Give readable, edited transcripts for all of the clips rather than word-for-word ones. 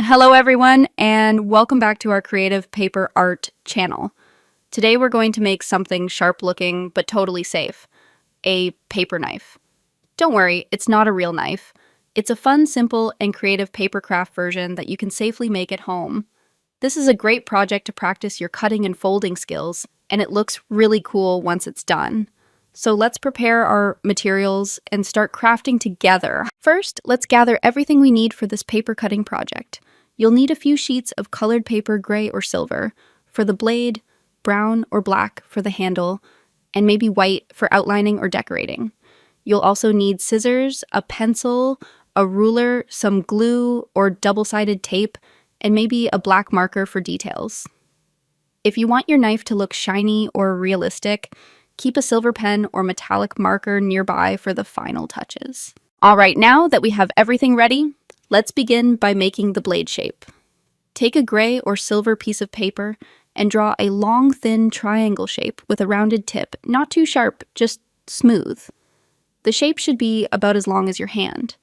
Hello everyone, and welcome back to our Creative Paper Art channel. Today we're going to make something sharp looking but totally safe, a paper knife. Don't worry, it's not a real knife. It's a fun, simple, and creative paper craft version that you can safely make at home. This is a great project to practice your cutting and folding skills, and it looks really cool once it's done. So let's prepare our materials and start crafting together. First, let's gather everything we need for this paper cutting project. You'll need a few sheets of colored paper, gray or silver, for the blade, brown or black for the handle, and maybe white for outlining or decorating. You'll also need scissors, a pencil, a ruler, some glue or double-sided tape, and maybe a black marker for details. If you want your knife to look shiny or realistic, keep a silver pen or metallic marker nearby for the final touches. All right, now that we have everything ready, let's begin by making the blade shape. Take a gray or silver piece of paper and draw a long, thin triangle shape with a rounded tip, not too sharp, just smooth. The shape should be about as long as your hand.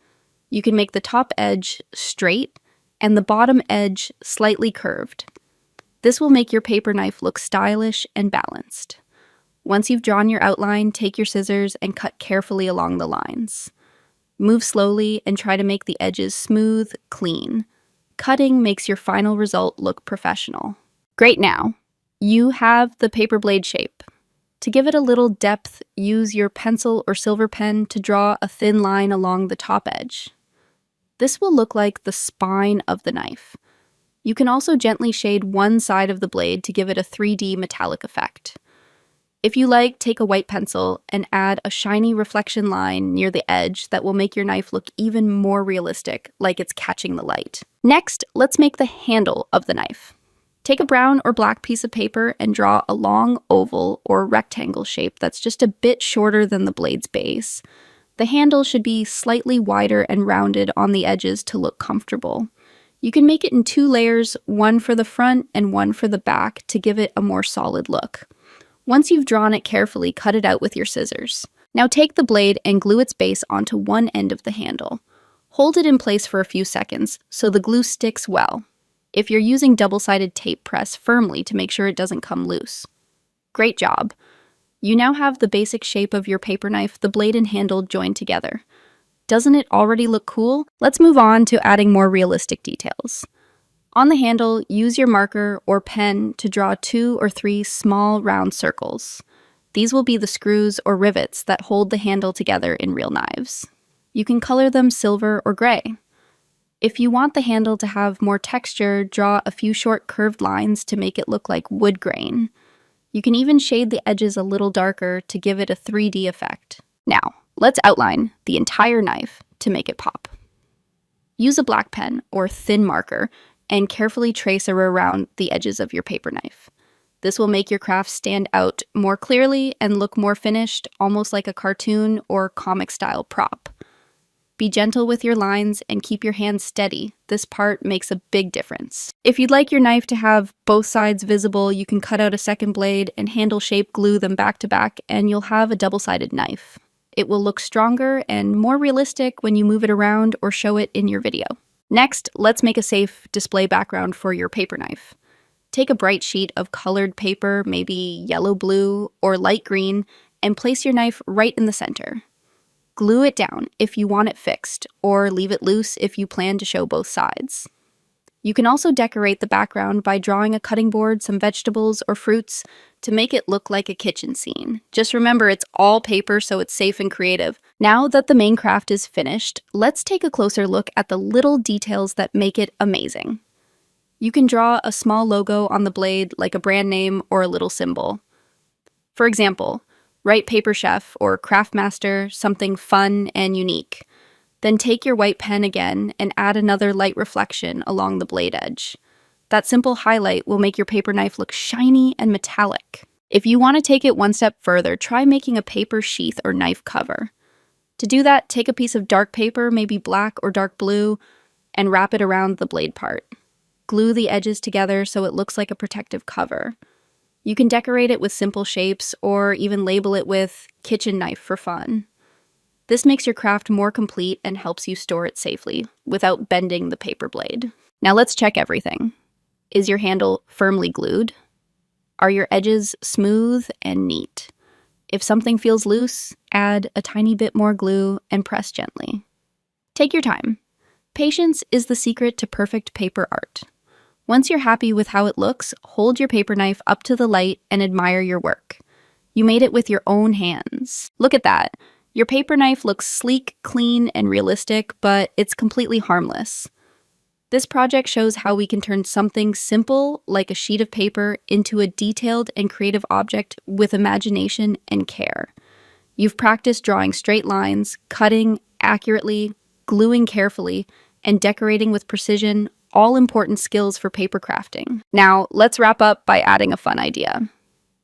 You can make the top edge straight and the bottom edge slightly curved. This will make your paper knife look stylish and balanced. Once you've drawn your outline, take your scissors and cut carefully along the lines. Move slowly and try to make the edges smooth, clean. Cutting makes your final result look professional. Great, now you have the paper blade shape. To give it a little depth, use your pencil or silver pen to draw a thin line along the top edge. This will look like the spine of the knife. You can also gently shade one side of the blade to give it a 3D metallic effect. If you like, take a white pencil and add a shiny reflection line near the edge that will make your knife look even more realistic, like it's catching the light. Next, let's make the handle of the knife. Take a brown or black piece of paper and draw a long oval or rectangle shape that's just a bit shorter than the blade's base. The handle should be slightly wider and rounded on the edges to look comfortable. You can make it in 2 layers, one for the front and one for the back, to give it a more solid look. Once you've drawn it carefully, cut it out with your scissors. Now take the blade and glue its base onto one end of the handle. Hold it in place for a few seconds so the glue sticks well. If you're using double-sided tape, press firmly to make sure it doesn't come loose. Great job! You now have the basic shape of your paper knife, the blade and handle joined together. Doesn't it already look cool? Let's move on to adding more realistic details. On the handle, use your marker or pen to draw 2 or 3 small round circles. These will be the screws or rivets that hold the handle together in real knives. You can color them silver or gray. If you want the handle to have more texture, draw a few short curved lines to make it look like wood grain. You can even shade the edges a little darker to give it a 3D effect. Now, let's outline the entire knife to make it pop. Use a black pen or thin marker and carefully trace around the edges of your paper knife. This will make your craft stand out more clearly and look more finished, almost like a cartoon or comic-style prop. Be gentle with your lines and keep your hands steady. This part makes a big difference. If you'd like your knife to have both sides visible, you can cut out a second blade and handle shape glue them back to back, and you'll have a double-sided knife. It will look stronger and more realistic when you move it around or show it in your video. Next, let's make a safe display background for your paper knife. Take a bright sheet of colored paper, maybe yellow, blue, or light green, and place your knife right in the center. Glue it down if you want it fixed, or leave it loose if you plan to show both sides. You can also decorate the background by drawing a cutting board, some vegetables or fruits to make it look like a kitchen scene. Just remember, it's all paper, so it's safe and creative. Now that the main craft is finished, let's take a closer look at the little details that make it amazing. You can draw a small logo on the blade, like a brand name or a little symbol. For example, write Paper Chef or Craft Master, something fun and unique. Then take your white pen again and add another light reflection along the blade edge. That simple highlight will make your paper knife look shiny and metallic. If you want to take it one step further, try making a paper sheath or knife cover. To do that, take a piece of dark paper, maybe black or dark blue, and wrap it around the blade part. Glue the edges together so it looks like a protective cover. You can decorate it with simple shapes or even label it with kitchen knife for fun. This makes your craft more complete and helps you store it safely without bending the paper blade. Now let's check everything. Is your handle firmly glued? Are your edges smooth and neat? If something feels loose, add a tiny bit more glue and press gently. Take your time. Patience is the secret to perfect paper art. Once you're happy with how it looks, hold your paper knife up to the light and admire your work. You made it with your own hands. Look at that. Your paper knife looks sleek, clean, and realistic, but it's completely harmless. This project shows how we can turn something simple, like a sheet of paper, into a detailed and creative object with imagination and care. You've practiced drawing straight lines, cutting accurately, gluing carefully, and decorating with precision, all important skills for paper crafting. Now, let's wrap up by adding a fun idea.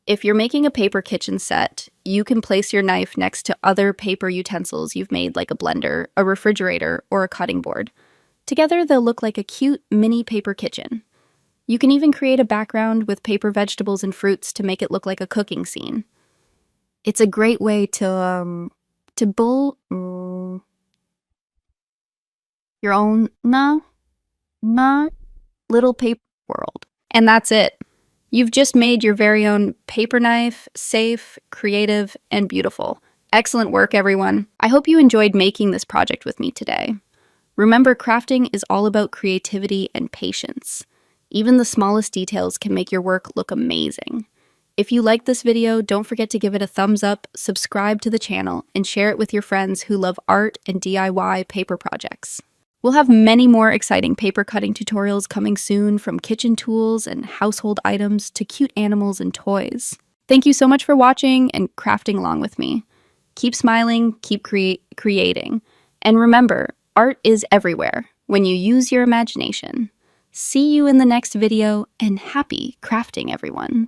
If you're making a paper kitchen set, you can place your knife next to other paper utensils you've made, like a blender, a refrigerator, or a cutting board. Together, they'll look like a cute mini paper kitchen. You can even create a background with paper vegetables and fruits to make it look like a cooking scene. It's a great way to build your own little paper world. And that's it. You've just made your very own paper knife, safe, creative, and beautiful. Excellent work, everyone. I hope you enjoyed making this project with me today. Remember, crafting is all about creativity and patience. Even the smallest details can make your work look amazing. If you liked this video, don't forget to give it a thumbs up, subscribe to the channel, and share it with your friends who love art and DIY paper projects. We'll have many more exciting paper cutting tutorials coming soon, from kitchen tools and household items to cute animals and toys. Thank you so much for watching and crafting along with me. Keep smiling, keep creating. And remember, art is everywhere when you use your imagination. See you in the next video, and happy crafting, everyone.